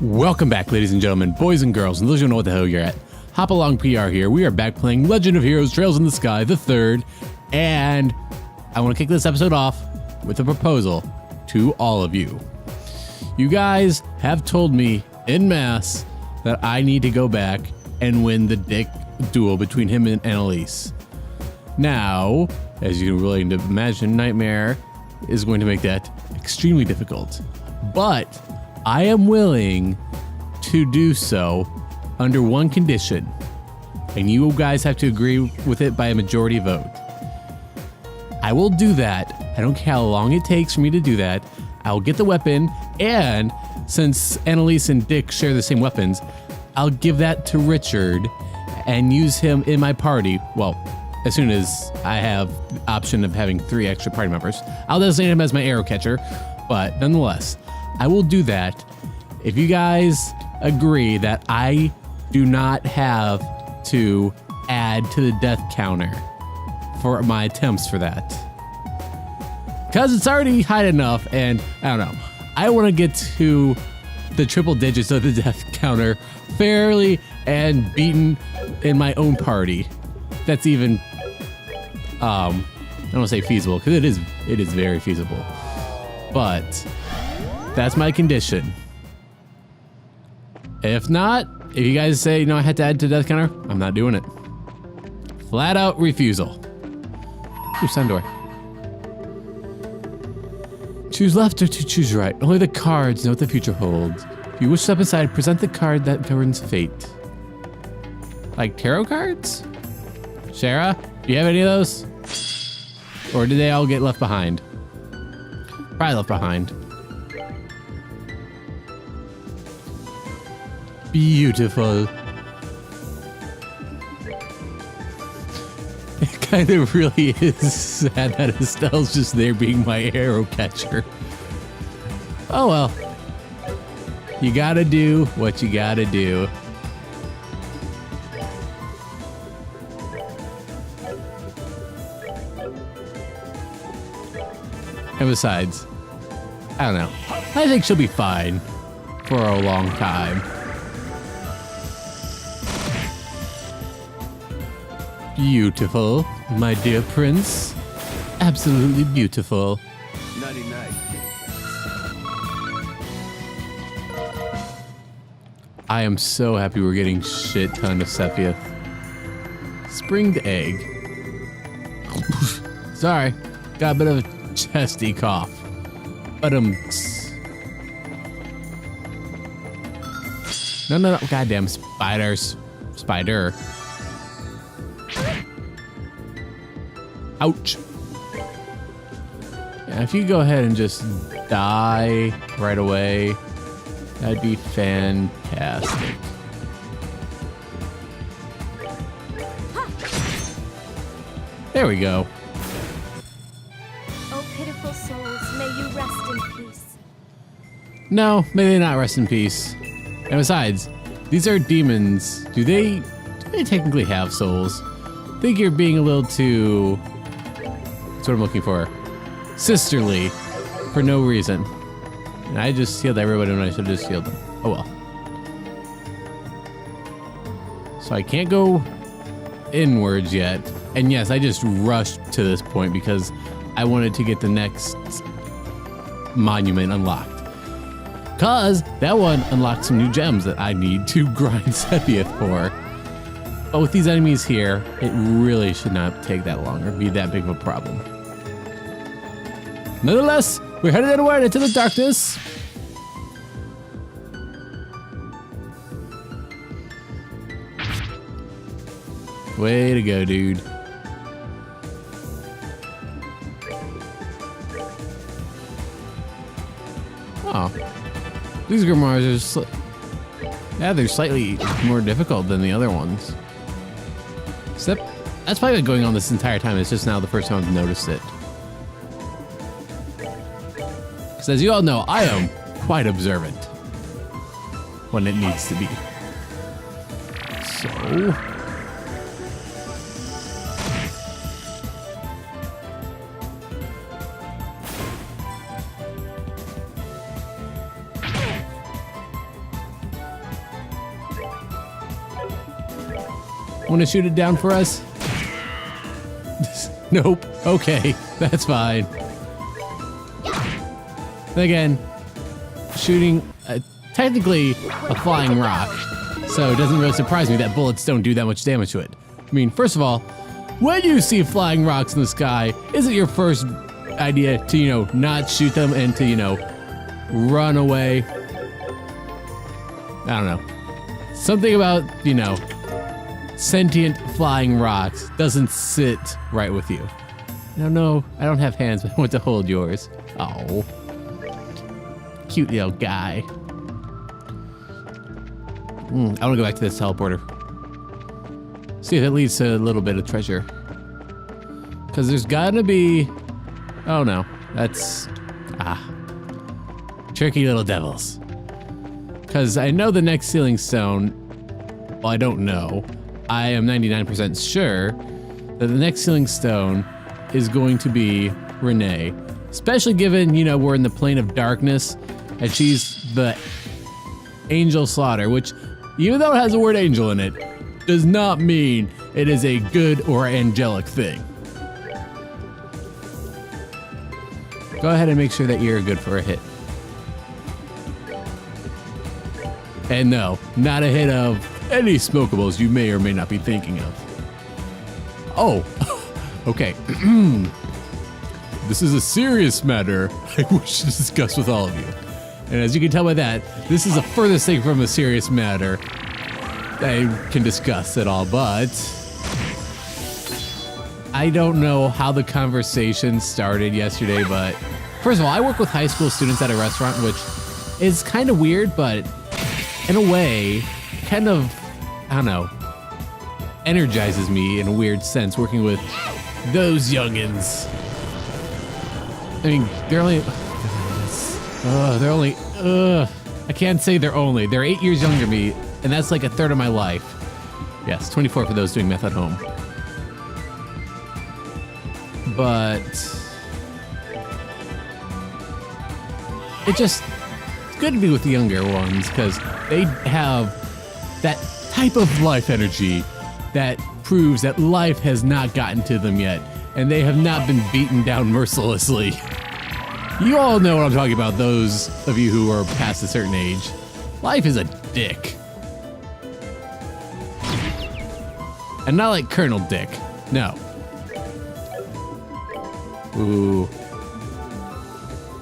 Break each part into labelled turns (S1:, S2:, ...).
S1: Welcome back, ladies and gentlemen, boys and girls, and those who know what the hell you're at. Hopalong PR here. We are back playing Legend of Heroes Trails in the Sky, the third, and I want to kick this episode off with a proposal to all of you. You guys have told me en masse that I need to go back and win the dick duel between him and Annalise. Now, as you can really imagine, Nightmare is going to make that extremely difficult, but I am willing to do so under one condition, and you guys have to agree with it by a majority vote. I will do that. I don't care how long it takes for me to do that. I'll get the weapon, and since Annalise and Dick share the same weapons, I'll give that to Richard and use him in my party. Well, as soon as I have the option of having 3 extra party members. I'll designate him as my arrow catcher, but nonetheless, I will do that if you guys agree that I do not have to add to the death counter for my attempts for that. Because it's already high enough, and I don't know. I want to get to the triple digits of the death counter fairly and beaten in my own party. That's even, I don't want to say feasible, because it is very feasible. But that's my condition. If not, if you guys say, no, I had to add to death counter, I'm not doing it. Flat out refusal. Ooh, sun door. Choose left or to choose right. Only the cards know what the future holds. If you wish to step inside, present the card that governs fate. Like tarot cards? Shara, do you have any of those? Or did they all get left behind? Probably left behind. Beautiful. It kind of really is sad that Estelle's just there being my arrow catcher. Oh well. You gotta do what you gotta do. And besides, I don't know. I think she'll be fine for a long time. Beautiful, my dear prince. Absolutely beautiful.
S2: Nighty night.
S1: I am so happy we're getting shit ton of Sephiroth. Springed egg. Sorry, got a bit of a chesty cough. But no, goddamn spiders. Spider. Ouch. Yeah, if you go ahead and just die right away, that'd be fantastic. There we go.
S3: Oh, pitiful souls, may you rest in peace.
S1: No, may they not rest in peace. And besides, these are demons. Do they technically have souls? I think you're being a little too... That's what I'm looking for. Sisterly. For no reason. And I just healed everybody when I should have just healed them. Oh well. So I can't go inwards yet. And yes, I just rushed to this point because I wanted to get the next monument unlocked. Cause that one unlocks some new gems that I need to grind Sephiroth for. But with these enemies here, it really should not take that long or be that big of a problem. Nonetheless, we're headed inward into the darkness. Way to go, dude. Oh. These grimoires are they're slightly more difficult than the other ones. Except, that's probably been going on this entire time. It's just now the first time I've noticed it. Because as you all know, I am quite observant when it needs to be. So... Want to shoot it down for us? Nope. Okay, that's fine. Again, shooting technically a flying rock, so it doesn't really surprise me that bullets don't do that much damage to it. I mean, first of all, when you see flying rocks in the sky, is it your first idea to, not shoot them and to, run away? I don't know. Something about, sentient flying rocks doesn't sit right with you. I don't know. I don't have hands, but I want to hold yours. Oh. Cute little guy. I want to go back to this teleporter. See if it leads to a little bit of treasure. Because there's gotta be... Oh no. That's... Tricky little devils. Because I know the next ceiling stone... Well, I don't know. I am 99% sure that the next ceiling stone is going to be Renee. Especially given, we're in the plane of darkness and she's the angel slaughter, which, even though it has the word angel in it, does not mean it is a good or angelic thing. Go ahead and make sure that you're good for a hit. And no, not a hit of any smokables you may or may not be thinking of. Oh, okay. This is a serious matter I wish to discuss with all of you. And as you can tell by that, this is the furthest thing from a serious matter I can discuss at all, but I don't know how the conversation started yesterday, but first of all, I work with high school students at a restaurant, which is kind of weird, but in a way, kind of, I don't know, energizes me in a weird sense working with those youngins. I mean, they're only, I can't say they're 8 years younger than me, and that's like a third of my life. Yes, 24 for those doing math at home. But it's good to be with the younger ones because they have that type of life energy that proves that life has not gotten to them yet, and they have not been beaten down mercilessly. You all know what I'm talking about, those of you who are past a certain age. Life is a dick. And not like Colonel Dick. No. Ooh.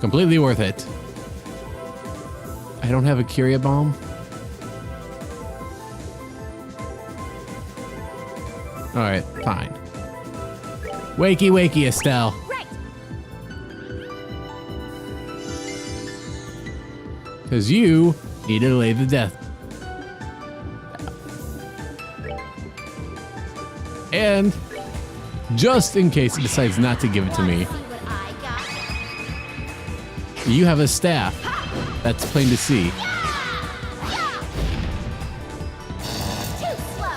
S1: Completely worth it. I don't have a Curia bomb. Alright, fine. Wakey, wakey, Estelle.
S3: Right.
S1: Because you need to delay the death. And just in case it decides not to give it to me,
S3: See what I got?
S1: you have a staff. That's plain to see.
S3: Too slow.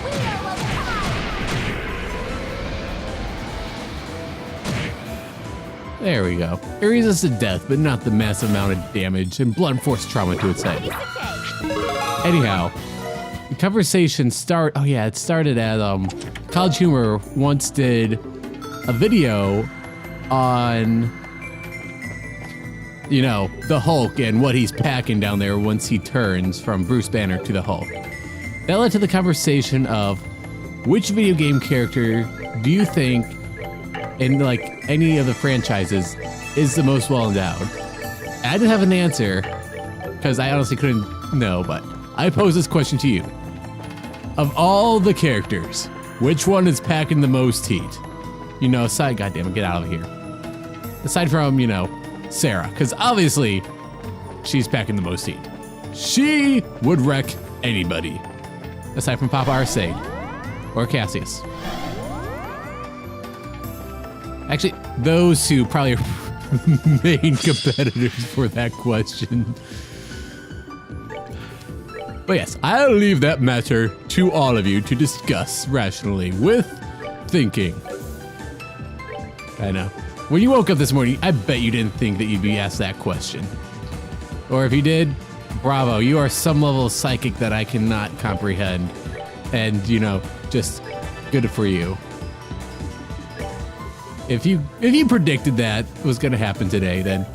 S3: Wheel of time.
S1: There we go. It resisted death, but not the massive amount of damage and blunt force trauma to its head.
S3: Piece of cake.
S1: Anyhow, the conversation it started at College Humor once did a video on the Hulk and what he's packing down there once he turns from Bruce Banner to the Hulk. That led to the conversation of which video game character do you think in like any of the franchises is the most well endowed? I didn't have an answer because I honestly couldn't know, but I pose this question to you. Of all the characters, which one is packing the most heat? Aside, goddammit, get out of here. Aside from, Sarah, because obviously she's packing the most heat. She would wreck anybody. Aside from Papa Arcade or Cassius. Actually, those two probably are main competitors for that question. But yes, I'll leave that matter to all of you to discuss rationally with thinking. I know. When you woke up this morning, I bet you didn't think that you'd be asked that question. Or if you did, Bravo, you are some level of psychic that I cannot comprehend. And, you know, just good for you. If you predicted that was going to happen today, then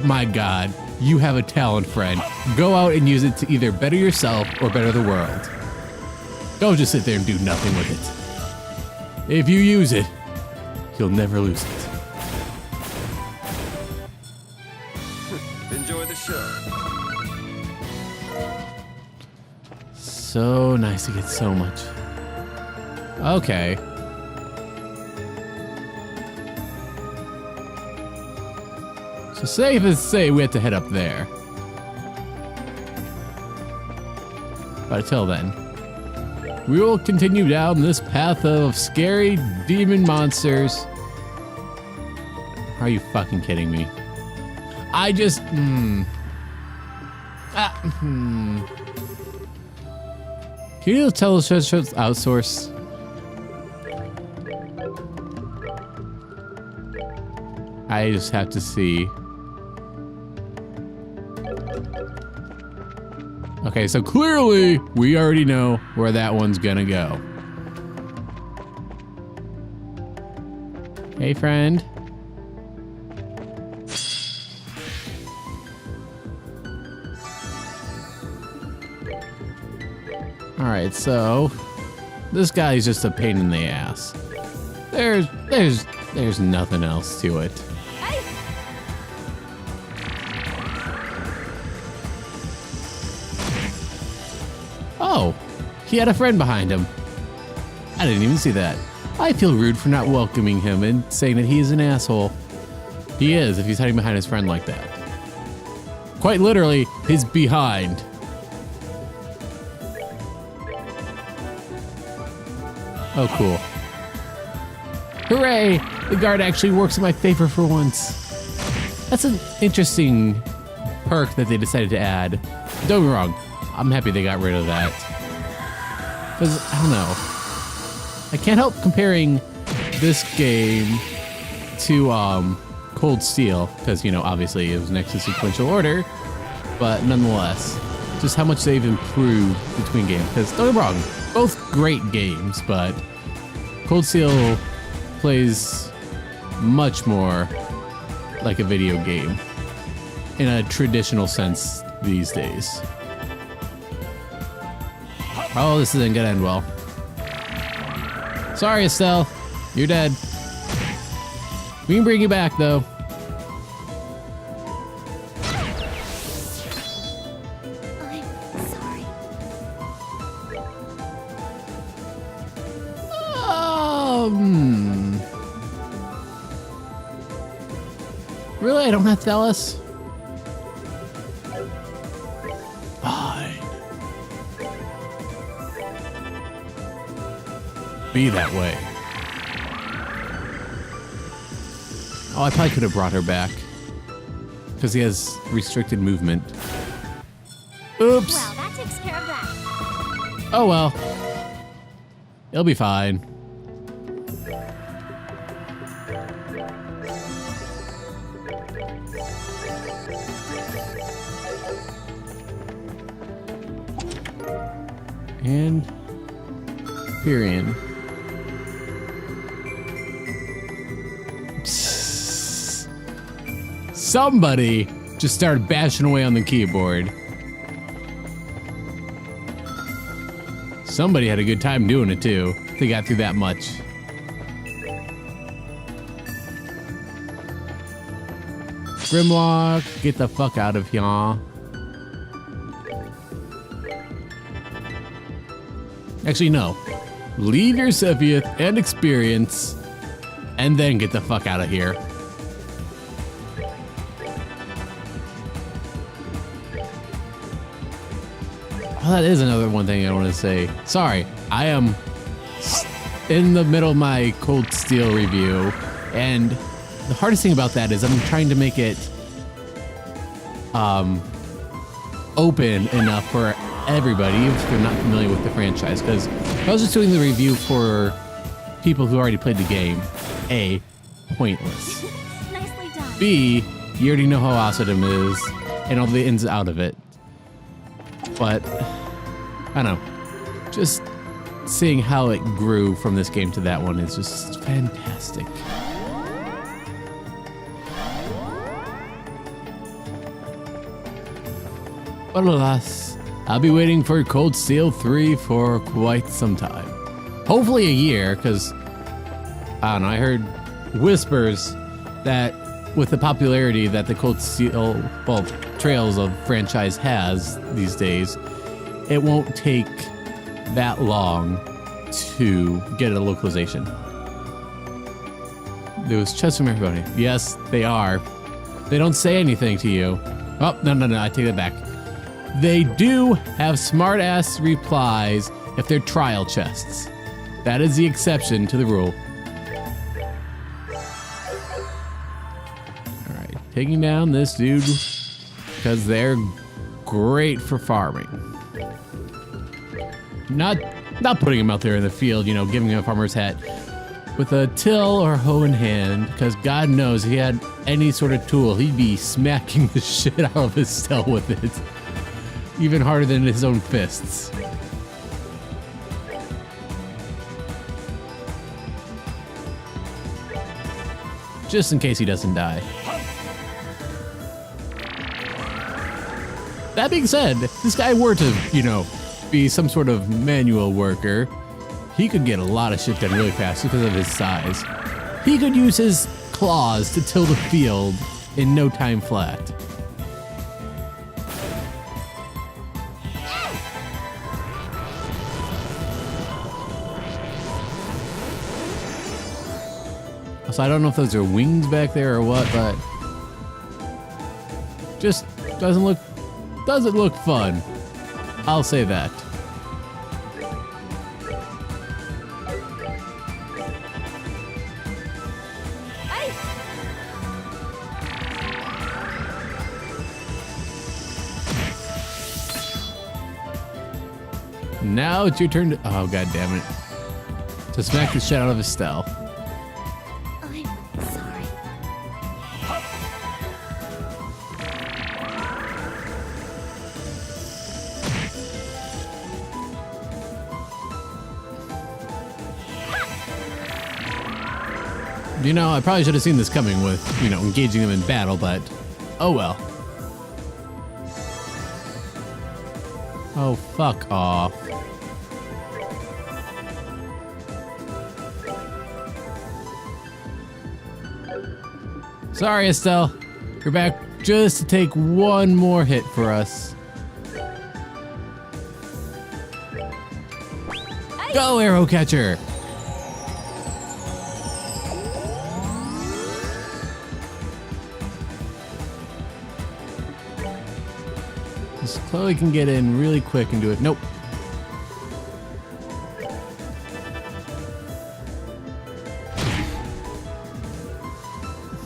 S1: my God, you have a talent, friend. Go out and use it to either better yourself or better the world. Don't just sit there and do nothing with it. If you use it, you'll never lose it.
S2: Enjoy the show.
S1: So nice to get so much. Okay. So safe as say we have to head up there. But until then, we will continue down this path of scary demon monsters. Are you fucking kidding me? I just... Can you tell us outsource? I just have to see. Okay, so clearly we already know where that one's gonna go. Hey, friend. All right, so this guy's just a pain in the ass. There's nothing else to it.
S3: Hey!
S1: Oh, he had a friend behind him. I didn't even see that. I feel rude for not welcoming him and saying that he is an asshole. He is if he's hiding behind his friend like that. Quite literally, his behind. Oh, cool. Hooray! The guard actually works in my favor for once. That's an interesting perk that they decided to add. Don't get me wrong, I'm happy they got rid of that. Because, I don't know. I can't help comparing this game to Cold Steel, because, you know, obviously it was next to Sequential Order, but nonetheless, just how much they've improved between games. Because, don't get me wrong, both great games, but Cold Steel plays much more like a video game in a traditional sense these days. Oh, this isn't gonna end well. Sorry, Estelle. You're dead. We can bring you back, though.
S3: I'm sorry.
S1: Really? I don't have to tell us? Fine. Be that way. Oh, I probably could have brought her back. Because he has restricted movement. Oops.
S3: Well, that takes care of that.
S1: Oh well. It'll be fine. And Period. Somebody just started bashing away on the keyboard. Somebody had a good time doing it too. They got through that much. Grimlock, get the fuck out of here. Actually, no. Leave your Sephiroth and experience, and then get the fuck out of here. Oh, that is another one thing I want to say. Sorry, I am in the middle of my Cold Steel review, and the hardest thing about that is I'm trying to make it open enough for everybody, even if they're not familiar with the franchise. Because I was just doing the review for people who already played the game. A, pointless.
S3: Nicely done.
S1: B, you already know how awesome it is and all the ins and outs of it. But I don't know. Just seeing how it grew from this game to that one is just fantastic. But alas, I'll be waiting for Cold Steel 3 for quite some time. Hopefully a year, because I don't know, I heard whispers that with the popularity that the Cold Steel, well, Trails of franchise has these days, it won't take that long to get a localization. Those chests from everybody. Yes, they are. They don't say anything to you. Oh, no, I take that back. They do have smart-ass replies if they're trial chests. That is the exception to the rule. Alright, taking down this dude because they're great for farming. Not putting him out there in the field, you know, giving him a farmer's hat with a till or hoe in hand, because God knows if he had any sort of tool, he'd be smacking the shit out of his cell with it. Even harder than his own fists. Just in case he doesn't die. That being said, if this guy were to, you know, be some sort of manual worker, he could get a lot of shit done really fast because of his size. He could use his claws to till the field in no time flat. So I don't know if those are wings back there or what, but just doesn't look fun. I'll say that. Now it's your turn to, oh god damn it, to smack the shit out of Estelle.
S3: I'm sorry.
S1: You know, I probably should have seen this coming with, you know, engaging them in battle, but oh well. Oh, fuck off. Sorry, Estelle. You're back just to take one more hit for us. Go, arrow catcher! This Chloe can get in really quick and do it. Nope.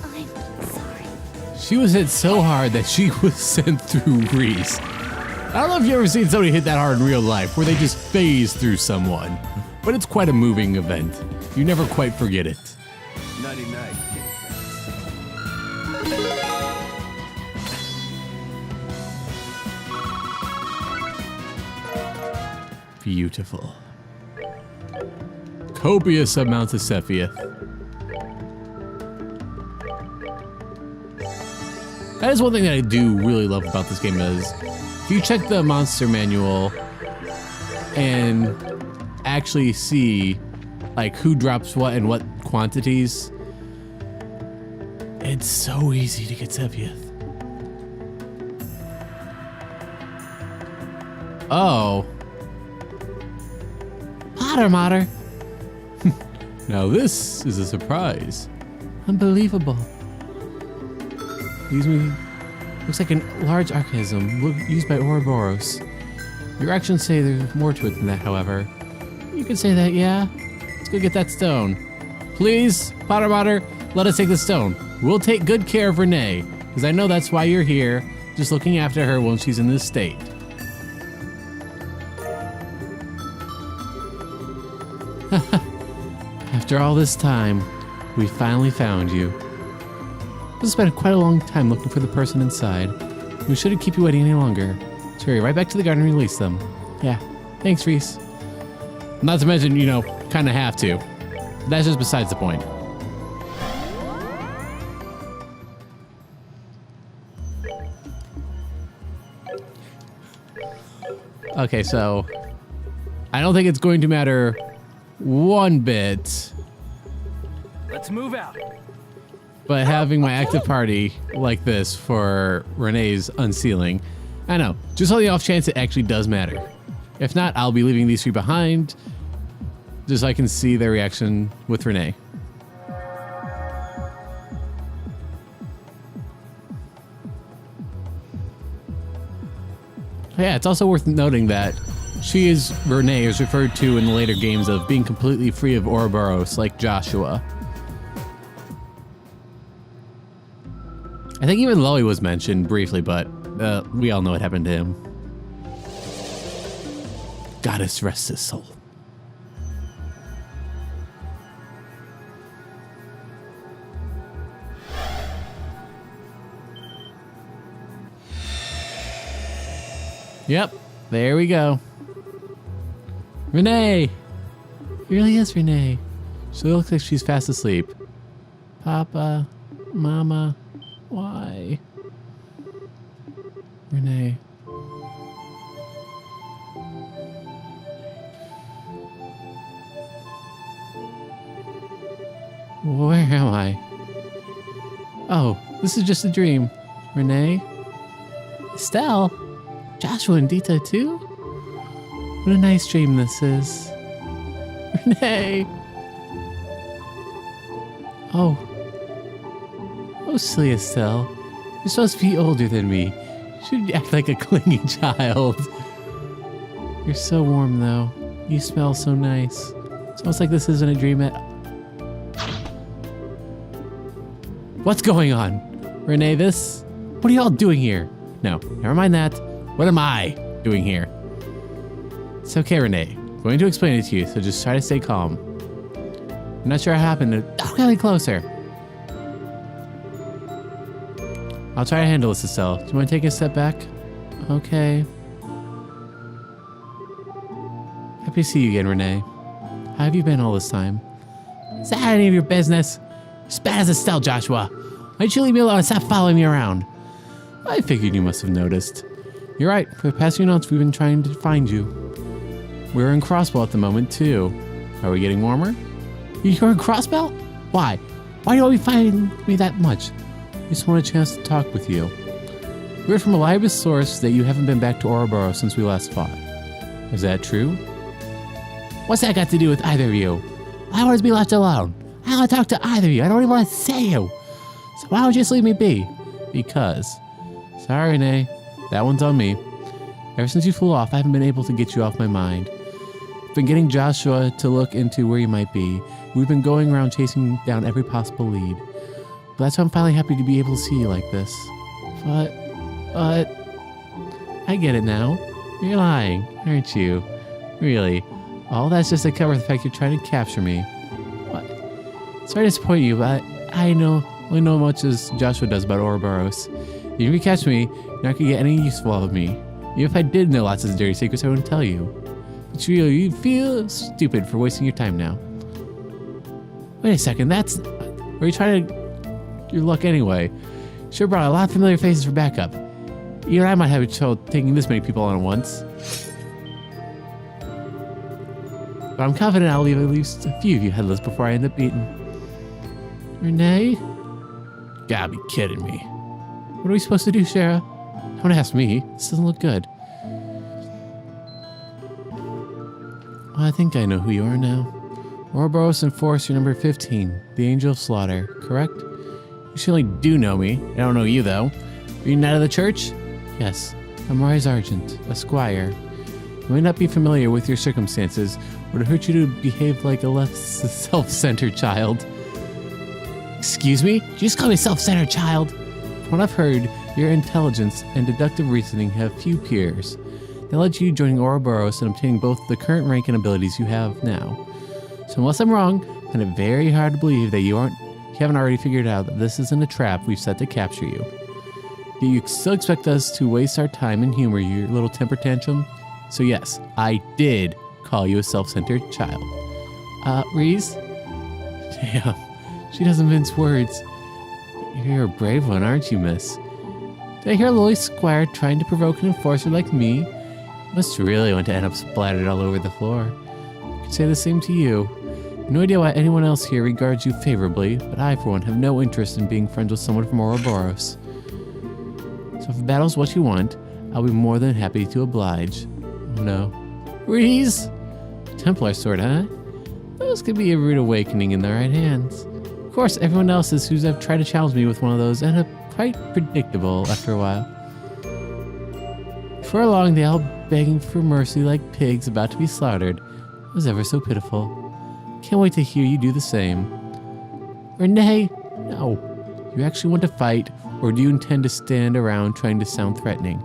S3: I'm sorry.
S1: She was hit so hard that she was sent through Reese. I don't know if you've ever seen somebody hit that hard in real life, where they just phase through someone. But it's quite a moving event. You never quite forget it.
S2: Nighty-night.
S1: Beautiful. Copious amounts of Sephiroth. That is one thing that I do really love about this game is, if you check the monster manual and actually see like who drops what and what quantities, it's so easy to get Sephiroth. Oh. Mater. Now this is a surprise. Unbelievable. Looks like a large archaism used by Ouroboros. Your actions say there's more to it than that, however. You could say that, yeah? Let's go get that stone. Please, Mater, let us take the stone. We'll take good care of Renee, because I know that's why you're here, just looking after her when she's in this state. After all this time, we finally found you. This has been quite a long time looking for the person inside. We shouldn't keep you waiting any longer. Let's hurry right back to the garden and release them. Yeah. Thanks, Reese. Not to mention, you know, kind of have to. That's just besides the point. Okay, so I don't think it's going to matter one bit.
S2: Let's move out.
S1: But having my active party like this for Renee's unsealing, I know, just on the off chance it actually does matter. If not, I'll be leaving these three behind, just so I can see their reaction with Renee. Yeah, it's also worth noting that Renee is referred to in the later games of being completely free of Ouroboros, like Joshua. I think even Loey was mentioned briefly, but we all know what happened to him. Goddess rest his soul. Yep, there we go. Renee! It really is Renee. She looks like she's fast asleep. Papa, Mama, why? Renee. Where am I? Oh, this is just a dream. Renee? Estelle? Joshua and Dita too? What a nice dream this is. Renee! Oh. Oh, silly Estelle. You're supposed to be older than me. You should act like a clingy child. You're so warm though. You smell so nice. It's almost like this isn't a dream at... What's going on? Renee, what are y'all doing here? No, never mind that. What am I doing here? It's okay, Renee. I'm going to explain it to you, so just try to stay calm. I'm not sure what happened. Don't get any closer. I'll try to handle this, Estelle. Do you want to take a step back? Okay. Happy to see you again, Renee. How have you been all this time? Is that any of your business? As bad as Estelle, Joshua. Why don't you leave me alone and stop following me around? I figured you must have noticed. You're right. For the past few months, we've been trying to find you. We're in Crossbell at the moment, too. Are we getting warmer? You're in Crossbell? Why? Why do you always find me that much? I just want a chance to talk with you. We heard from a reliable source that you haven't been back to Ouroboros since we last fought. Is that true? What's that got to do with either of you? I want to be left alone. I don't want to talk to either of you. I don't even want to say you. So why don't you just leave me be? Because. Sorry, Renee. That one's on me. Ever since you flew off, I haven't been able to get you off my mind. I've been getting Joshua to look into where you might be. We've been going around chasing down every possible lead. But that's why I'm finally happy to be able to see you like this. But, I get it now. You're lying, aren't you? Really. All that's just to cover the fact you're trying to capture me. What? Sorry to disappoint you, but I only know much as Joshua does about Ouroboros. Even if you catch me, you're not gonna get any useful out of me. Even if I did know lots of dirty secrets, I wouldn't tell you. But you feel stupid for wasting your time now. Wait a second, were you trying to your luck anyway? Sure brought a lot of familiar faces for backup. You and I might have trouble taking this many people on at once. But I'm confident I'll leave at least a few of you headless before I end up beaten. Renee? Gotta be kidding me. What are we supposed to do, Shara? Don't ask me. This doesn't look good. Well, I think I know who you are now. Ouroboros Enforcer number 15, the Angel of Slaughter, correct? You surely do know me. I don't know you, though. Are you not of the church? Yes. I'm Rise Argent, a squire. You may not be familiar with your circumstances. Would it hurt you to behave like a less self-centered child? Excuse me? Did you just call me self-centered child? From what I've heard, your intelligence and deductive reasoning have few peers. That led to you joining Ouroboros and obtaining both the current rank and abilities you have now. So unless I'm wrong, I find it very hard to believe that you haven't already figured out that this isn't a trap we've set to capture you. Do you still expect us to waste our time and humor your little temper tantrum? So yes, I did call you a self-centered child. Reese? Damn, she doesn't mince words. You're a brave one, aren't you, miss? Did I hear Lily Squire trying to provoke an enforcer like me? Must really want to end up splattered all over the floor. I could say the same to you. No idea why anyone else here regards you favorably, but I, for one, have no interest in being friends with someone from Ouroboros. So if battle's what you want, I'll be more than happy to oblige. Oh no. Reese! Templar sword, huh? Those could be a rude awakening in the right hands. Of course, everyone else is who's have tried to challenge me with one of those end up quite predictable after a while. For long, they all begging for mercy like pigs about to be slaughtered. It was ever so pitiful. Can't wait to hear you do the same. Renee, no. You actually want to fight, or do you intend to stand around trying to sound threatening?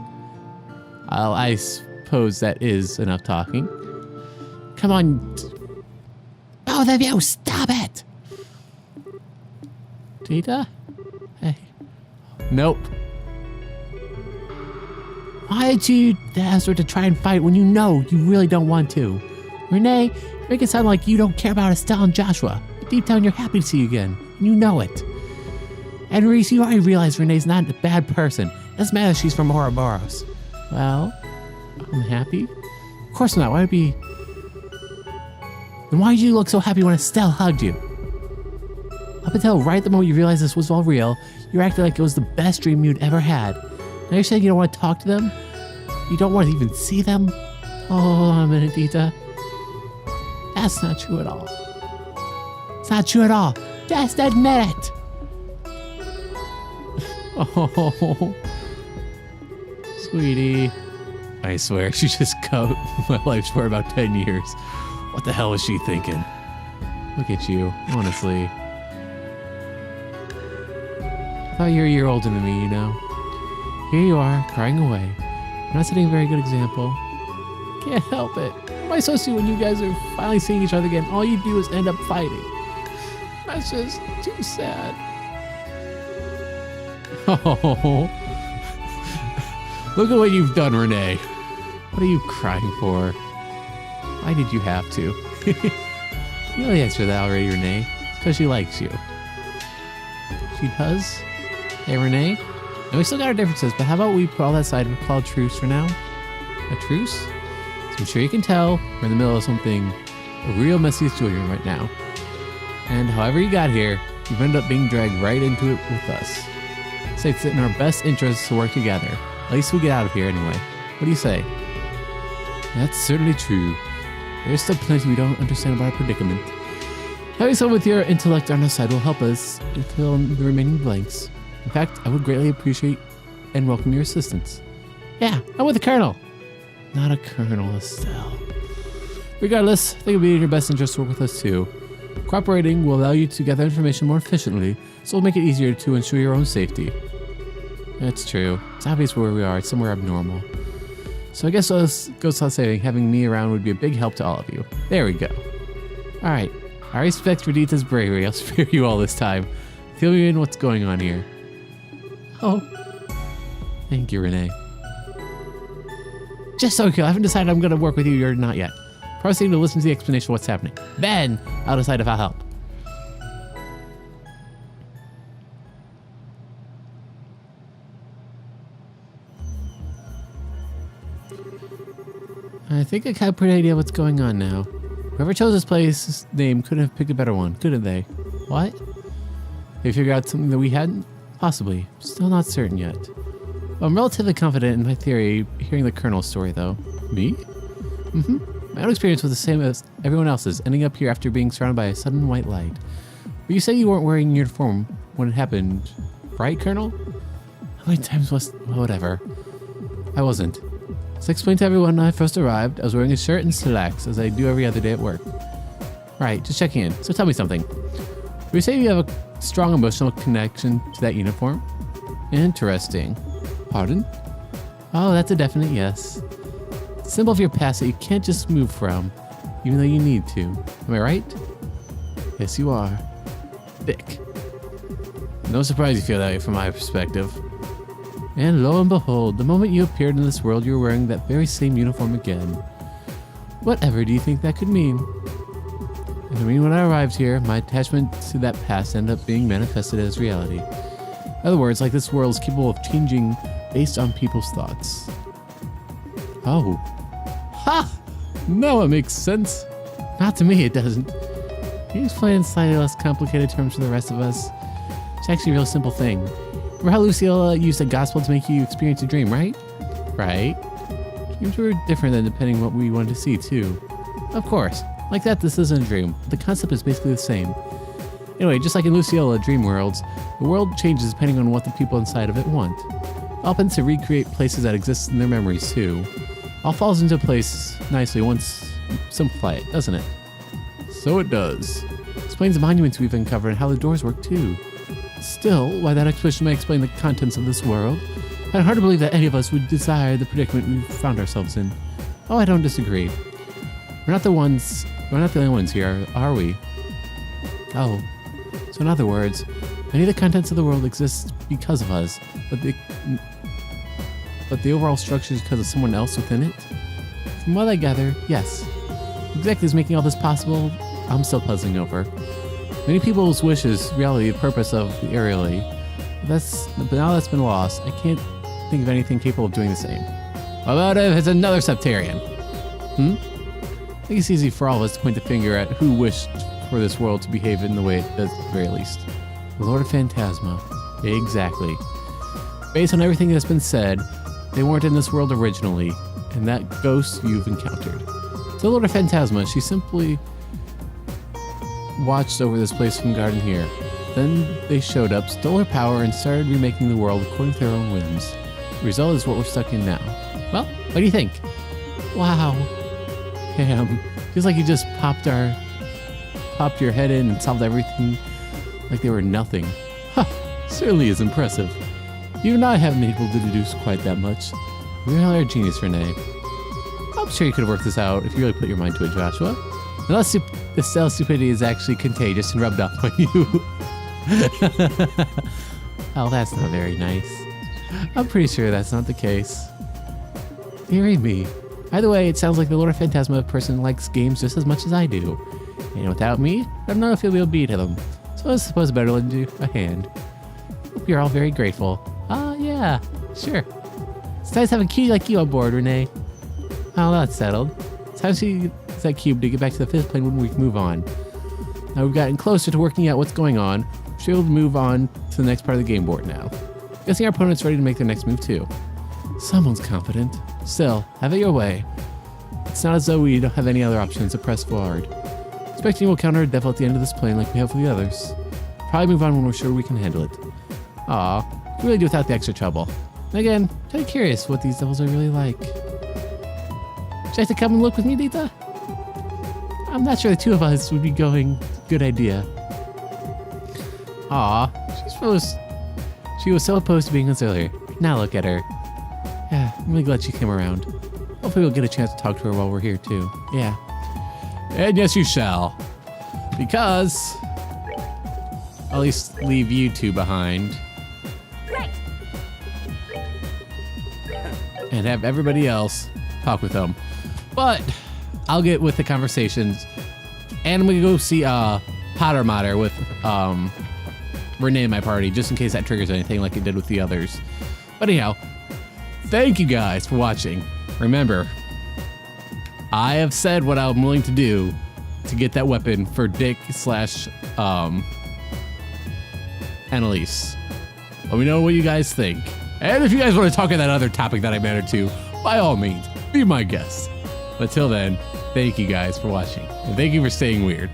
S1: I suppose that is enough talking. Come on. Both of you, stop it! Tita? Hey. Nope. Why did you ask her to try and fight when you know you really don't want to? Renee, you make it sound like you don't care about Estelle and Joshua. But deep down, you're happy to see you again. You know it. And Reese, you already realize Renee's not a bad person. It doesn't matter if she's from Ouroboros. Well, I'm happy. Of course not. Why would it be... Then why did you look so happy when Estelle hugged you? Up until right the moment you realized this was all real, you acted like it was the best dream you'd ever had. Now you're saying you don't want to talk to them? You don't want to even see them? Oh, hold on a minute, Dita. That's not true at all. It's not true at all. Just admit it. Oh, sweetie. I swear, she just cut my life for about 10 years. What the hell was she thinking? Look at you, honestly. I thought you were a year older than me, you know? Here you are, crying away. You're not setting a very good example. Can't help it. Why so soon when you guys are finally seeing each other again, all you do is end up fighting? That's just too sad. Oh. Look at what you've done, Renee. What are you crying for? Why did you have to? You know the answer to that already, Renee. It's because she likes you. She does? Hey, Renee? Now, we still got our differences, but how about we put all that aside and call a truce for now? A truce? So I'm sure you can tell we're in the middle of something a real messy is doing right now. And however you got here, you've ended up being dragged right into it with us. So it's in our best interest to work together. At least we get out of here anyway. What do you say? That's certainly true. There's still plenty we don't understand about our predicament. Having someone with your intellect on our side will help us fill in the remaining blanks. In fact, I would greatly appreciate and welcome your assistance. Yeah, I'm with the Colonel. Not a Colonel, Estelle. Regardless, I think it would be in your best interest to work with us too. Cooperating will allow you to gather information more efficiently, so it'll make it easier to ensure your own safety. That's true. It's obvious where we are. It's somewhere abnormal. So I guess it goes without saying, having me around would be a big help to all of you. There we go. Alright. I respect Radita's bravery. I'll spare you all this time. Fill me in what's going on here. Oh. Thank you, Renee. Just so cool. I haven't decided I'm going to work with you or not yet. Proceeding to listen to the explanation of what's happening. Then, I'll decide if I'll help. I think I got a pretty idea what's going on now. Whoever chose this place's name couldn't have picked a better one, couldn't they? What? They figured out something that we hadn't? Possibly. Still not certain yet. I'm relatively confident in my theory, hearing the Colonel's story, though. Me? My own experience was the same as everyone else's, ending up here after being surrounded by a sudden white light. But you say you weren't wearing your uniform when it happened, right, Colonel? How many times was... whatever. I wasn't. As I explained to everyone when I first arrived, I was wearing a shirt and slacks, as I do every other day at work. Right, just checking in. So tell me something. Would you say you have a strong emotional connection to that uniform? Interesting. Pardon? Oh, that's a definite yes. It's a symbol of your past that you can't just move from, even though you need to. Am I right? Yes, you are. Dick. No surprise you feel that way from my perspective. And lo and behold, the moment you appeared in this world, you were wearing that very same uniform again. Whatever do you think that could mean? I mean, when I arrived here, my attachment to that past ended up being manifested as reality. In other words, like this world is capable of changing based on people's thoughts. Oh. Ha! Now it makes sense. Not to me, it doesn't. Can you explain in slightly less complicated terms for the rest of us? It's actually a real simple thing. Remember how Luciola used the gospel to make you experience a dream, right? Right. Dreams were different than depending what we wanted to see, too. Of course. Like that, this isn't a dream. The concept is basically the same. Anyway, just like in Luciola Dream Worlds, the world changes depending on what the people inside of it want. It all tends to recreate places that exist in their memories, too. All falls into place nicely once you simplify it, doesn't it? So it does. Explains the monuments we've uncovered and how the doors work, too. Still, why that explanation might explain the contents of this world. It's hard to believe that any of us would desire the predicament we've found ourselves in. Oh, I don't disagree. We're not the only ones here, are we? Oh. So in other words, many of the contents of the world exist because of us, but the overall structure is because of someone else within it? From what I gather, yes. Exactly is making all this possible, I'm still puzzling over. Many people's wishes, reality, the purpose of the aerially. But now that's been lost, I can't think of anything capable of doing the same. What about if it's another Septarian? I think it's easy for all of us to point the finger at who wished for this world to behave in the way it does at the very least. The Lord of Phantasma. Exactly. Based on everything that's been said, they weren't in this world originally, and that ghost you've encountered. So the Lord of Phantasma, she simply watched over this place from garden here. Then they showed up, stole her power, and started remaking the world according to their own whims. The result is what we're stuck in now. Well, what do you think? Wow. Cam, feels like you just popped your head in and solved everything like they were nothing. Ha! Certainly is impressive. Even I haven't been able to deduce quite that much. You really are a genius, Renee. I'm sure you could work this out if you really put your mind to it, Joshua. Unless the cell stupidity is actually contagious and rubbed off on you. Oh, that's not very nice. I'm pretty sure that's not the case. Dearie me. Either way, it sounds like the Lord of Phantasma person likes games just as much as I do. And without me, I don't know if he'll be able to beat him. So I suppose I better lend you a hand. Hope you're all very grateful. Yeah, sure. It's nice to have a cutie like you on board, Renee. Oh, that's settled. It's time to use that cube to get back to the fifth plane when we move on. Now we've gotten closer to working out what's going on. We should be able to move on to the next part of the game board now. Guessing our opponent's ready to make their next move too. Someone's confident. Still, have it your way. It's not as though we don't have any other options to press forward. Expecting we'll counter a devil at the end of this plane like we have for the others. Probably move on when we're sure we can handle it. Aw, we really do without the extra trouble. And again, kind of curious what these devils are really like. Would you like to come and look with me, Dita? I'm not sure the two of us would be going. Good idea. Aw, she was so opposed to being with us earlier. Now look at her. Yeah, I'm really glad she came around. Hopefully we'll get a chance to talk to her while we're here too. Yeah. And yes, you shall. Because I'll at least leave you two behind.
S3: Right.
S1: And have everybody else talk with them. But I'll get with the conversations. And I'm gonna go see Potter Mater with Renee in my party, just in case that triggers anything like it did with the others. But anyhow, thank you guys for watching. Remember, I have said what I'm willing to do to get that weapon for Dick / Annalise. Let me know what you guys think. And if you guys want to talk about that other topic that I mattered to, by all means, be my guest. But till then, thank you guys for watching. And thank you for staying weird.